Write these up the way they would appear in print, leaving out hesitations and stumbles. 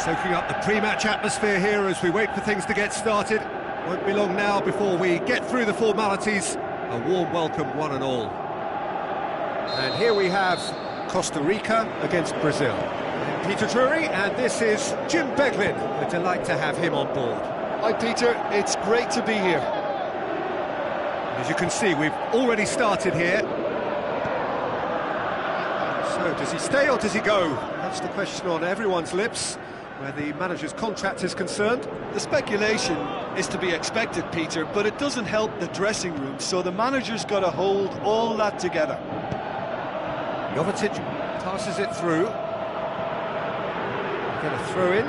Soaking up the pre-match atmosphere here as we wait for things to get started. Won't be long now before we get through the formalities. A warm welcome, one and all. And here we have Costa Rica against Brazil. I'm Peter Drury, and this is Jim Beglin. A delight to have him on board. Hi Peter, it's great to be here. As you can see, we've already started here. So, does he stay or does he go? That's the question on everyone's lips, where the manager's contract is concerned. The speculation is to be expected, Peter, but it doesn't help the dressing room, so the manager's got to hold all that together. Jovetic passes it through. Get a throw in.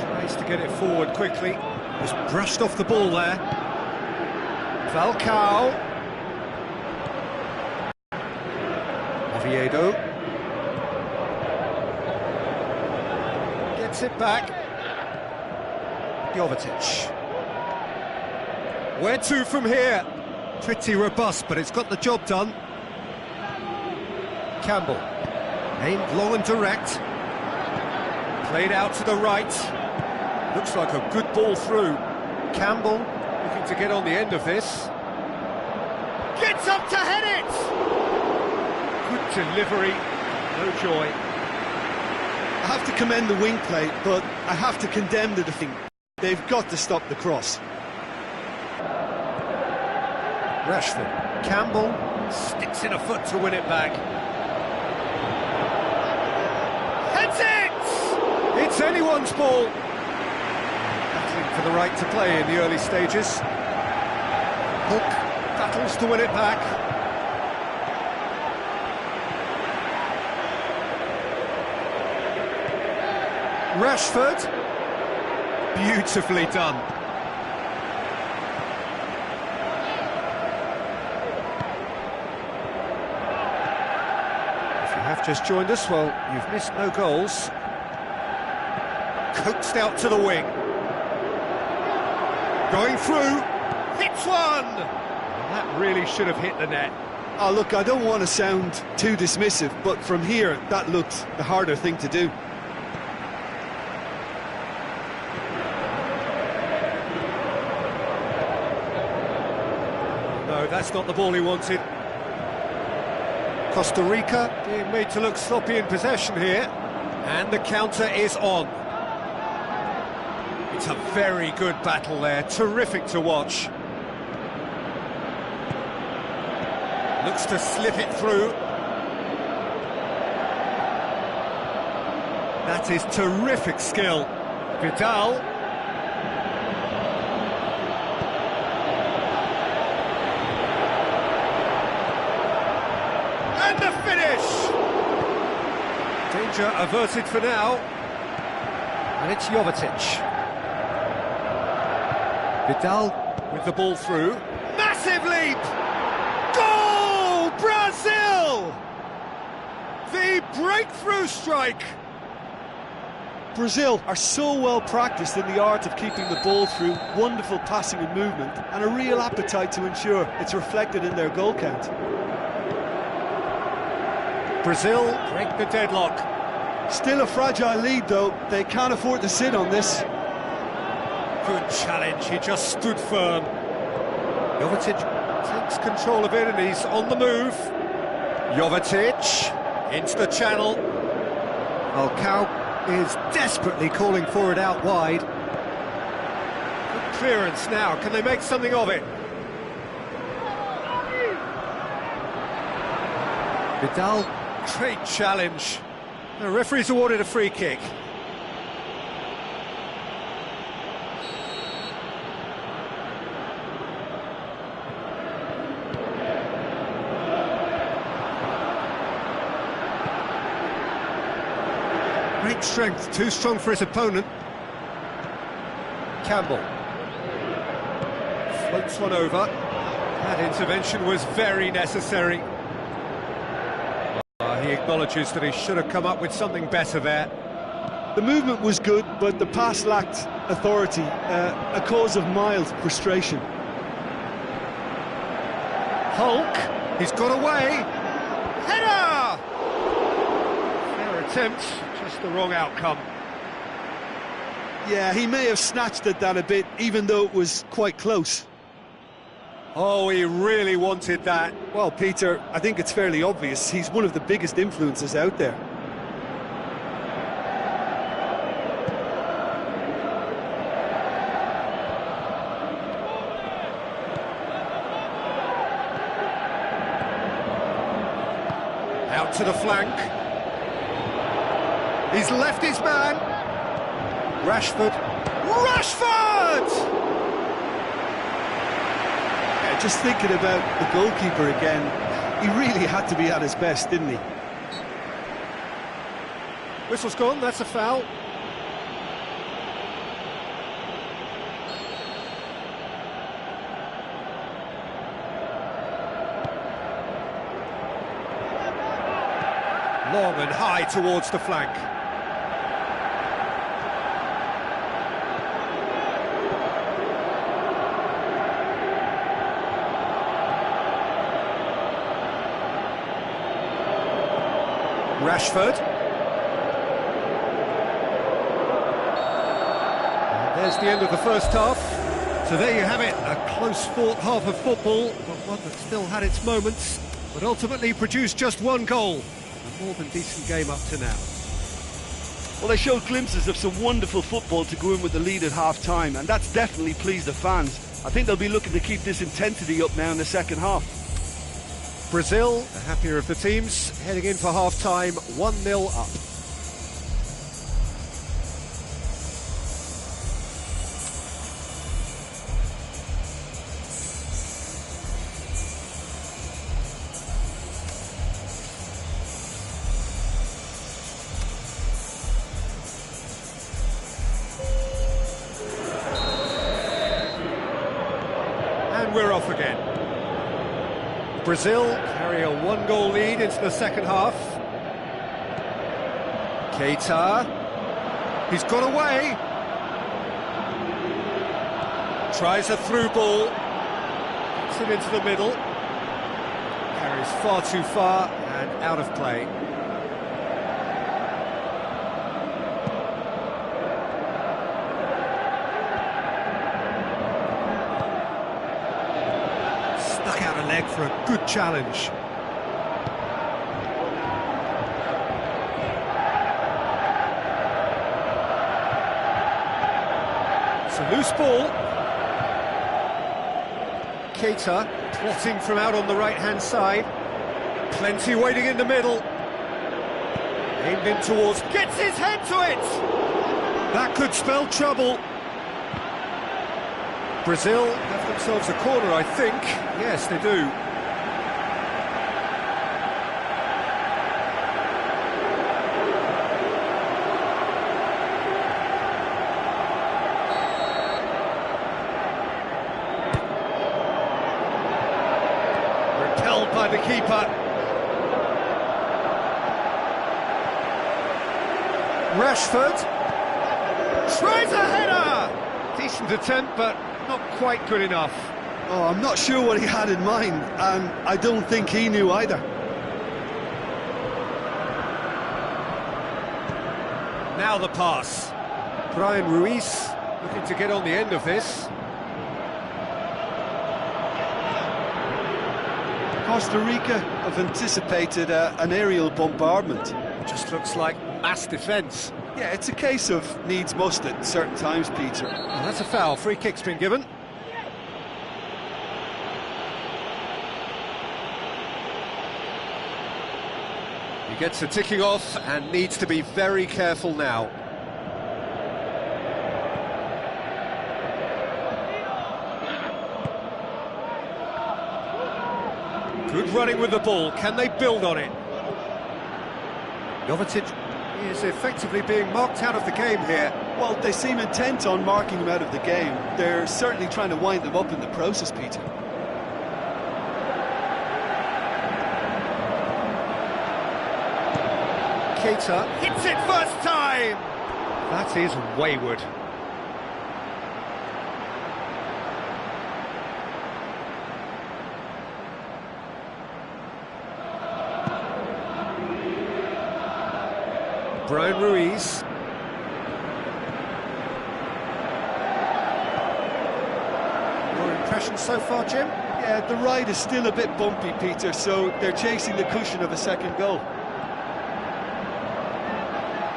Tries to get it forward quickly. Just brushed off the ball there. Falcao. Oviedo. Gets it back. Jovetic. Where to from here? Pretty robust, but it's got the job done. Campbell. Aimed long and direct. Played out to the right. Looks like a good ball through. Campbell looking to get on the end of this. Gets up to head it! Good delivery, no joy. I have to commend the wing play, but I have to condemn the defending. They've got to stop the cross. Rashford. Campbell sticks in a foot to win it back. Heads it! It's anyone's ball. Battling for the right to play in the early stages. Hook battles to win it back. Rashford. Beautifully done. If you have just joined us, well, you've missed no goals. Coaxed out to the wing. Going through. Hits one! That really should have hit the net. Oh, look, I don't want to sound too dismissive, but from here, that looked the harder thing to do. No, that's not the ball he wanted. Costa Rica being made to look sloppy in possession here. And the counter is on. It's a very good battle there, terrific to watch. Looks to slip it through. That is terrific skill. Vidal. And the finish! Danger averted for now. And it's Jovetic. Vidal with the ball through. Massive leap! Goal! Brazil! The breakthrough strike! Brazil are so well practiced in the art of keeping the ball through, wonderful passing and movement, and a real appetite to ensure it's reflected in their goal count. Brazil break the deadlock. Still a fragile lead though, they can't afford to sit on this. Good challenge, he just stood firm. Jovetic takes control of it and he's on the move. Jovetic into the channel. Falcao is desperately calling for it out wide. Good clearance now, can they make something of it? Vidal, great challenge. The referee's awarded a free kick. Great strength, too strong for his opponent. Campbell floats one over. That intervention was very necessary. He acknowledges that he should have come up with something better there. The movement was good, but the pass lacked authority, a cause of mild frustration. Hulk, he's got away. Header! attempt, just the wrong outcome. Yeah, he may have snatched at that a bit, even though it was quite close. Oh, he really wanted that. Well, Peter, I think it's fairly obvious. He's one of the biggest influences out there. Out to the flank. He's left his man. Rashford. Yeah, just thinking about the goalkeeper again, he really had to be at his best, didn't he? Whistle's gone, that's a foul. Long and high towards the flank. Rashford. And there's the end of the first half. So there you have it, a close-fought half of football, but one that still had its moments, but ultimately produced just one goal. A more than decent game up to now. Well, they showed glimpses of some wonderful football to go in with the lead at half-time, and that's definitely pleased the fans. I think they'll be looking to keep this intensity up now in the second half. Brazil, the happier of the teams, heading in for half-time, 1-0 up. And we're off again. Brazil carry a one-goal lead into the second half. Keita. He's got away. Tries a through ball. Gets it into the middle. Carries far too far and out of play. For a good challenge. It's a loose ball. Keita plotting from out on the right-hand side. Plenty waiting in the middle. Aimed in towards, gets his head to it! That could spell trouble. Brazil have themselves a corner, I think. Yes, they do. Repelled by the keeper. Rashford tries a header! Decent attempt, but not quite good enough. Oh, I'm not sure what he had in mind, and I don't think he knew either. Now the pass. Brian Ruiz looking to get on the end of this. Costa Rica have anticipated an aerial bombardment. Just looks like mass defence. Yeah, it's a case of needs must at certain times, Peter. Well, that's a foul. Free kick's been given. He gets the ticking off and needs to be very careful now. Good running with the ball. Can they build on it? Jovetic is effectively being marked out of the game here. Well, they seem intent on marking him out of the game. They're certainly trying to wind them up in the process, Peter. Keita hits it first time! That is wayward. Brian Ruiz. Your impression so far, Jim? Yeah, the ride is still a bit bumpy, Peter, so they're chasing the cushion of a second goal.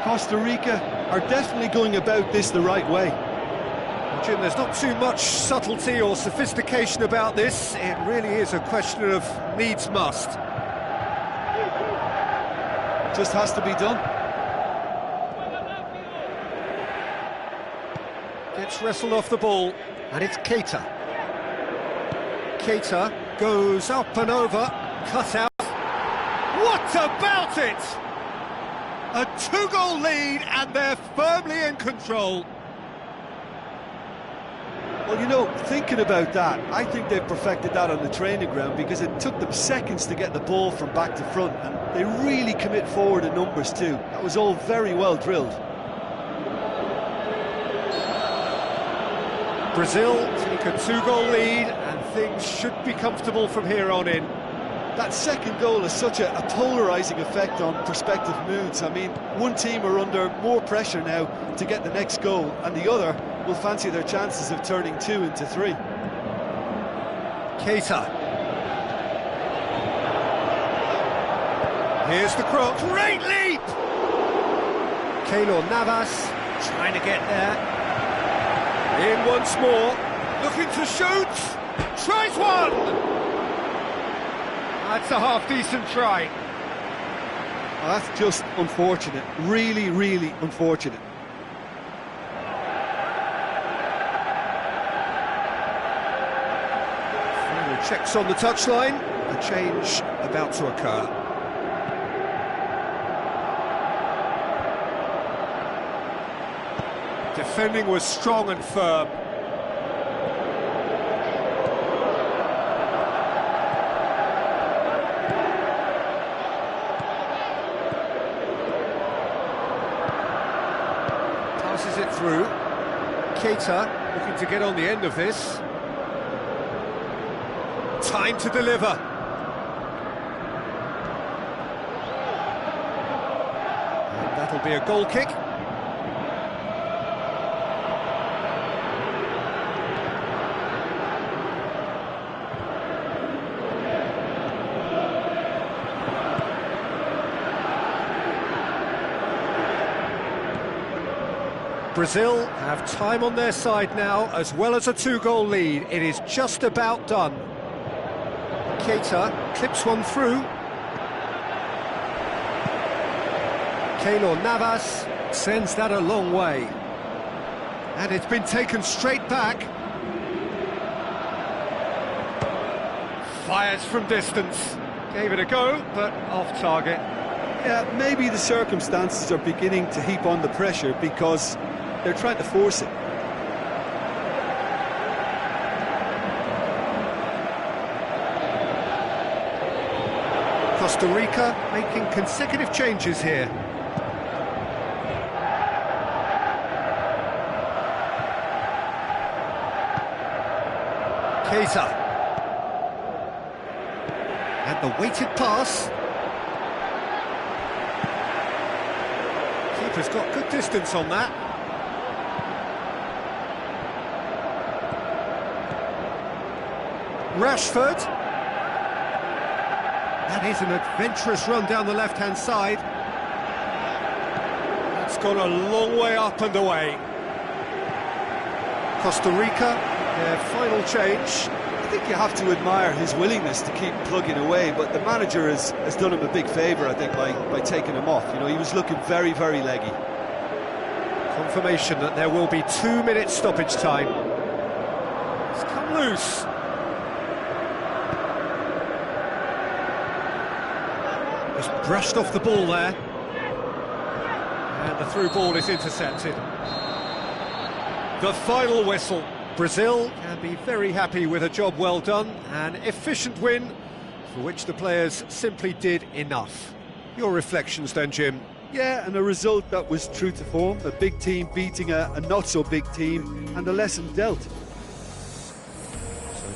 Costa Rica are definitely going about this the right way. Jim, there's not too much subtlety or sophistication about this. It really is a question of needs must. Just has to be done. Gets wrestled off the ball, and it's Keita. Keita goes up and over, cut out. What about it? A 2-goal lead, and they're firmly in control. Well, you know, thinking about that, I think they've perfected that on the training ground because it took them seconds to get the ball from back to front, and they really commit forward in numbers too. That was all very well drilled. Brazil take a 2-goal lead, and things should be comfortable from here on in. That second goal has such a polarising effect on prospective moods. I mean, one team are under more pressure now to get the next goal, and the other will fancy their chances of turning 2 into 3. Keita. Here's the cross. Great leap! Keylor Navas trying to get there. In once more. Looking to shoot. Tries one! That's a half-decent try. Well, that's just unfortunate. Really, really unfortunate. Final checks on the touchline. A change about to occur. Defending was strong and firm. Passes it through. Keita looking to get on the end of this. Time to deliver. And that'll be a goal kick. Brazil have time on their side now, as well as a 2-goal lead. It is just about done. Keita clips one through. Keylor Navas sends that a long way. And it's been taken straight back. Fires from distance. Gave it a go, but off target. Yeah, maybe the circumstances are beginning to heap on the pressure because they're trying to force it. Costa Rica making consecutive changes here. Keita. And the weighted pass. Keeper's got good distance on that. Rashford. That is an adventurous run down the left-hand side. That's gone a long way up and away. Costa Rica, their final change. I think you have to admire his willingness to keep plugging away, but the manager has done him a big favour, I think, by taking him off. You know, he was looking very, very leggy. Confirmation that there will be 2 minutes stoppage time. It's come loose. Just brushed off the ball there. And the through ball is intercepted. The final whistle. Brazil can be very happy with a job well done, an efficient win for which the players simply did enough. Your reflections then, Jim? Yeah, and a result that was true to form, a big team beating a not-so-big team, and the lesson dealt. So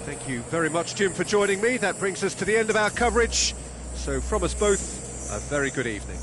thank you very much, Jim, for joining me. That brings us to the end of our coverage. So from us both, a very good evening.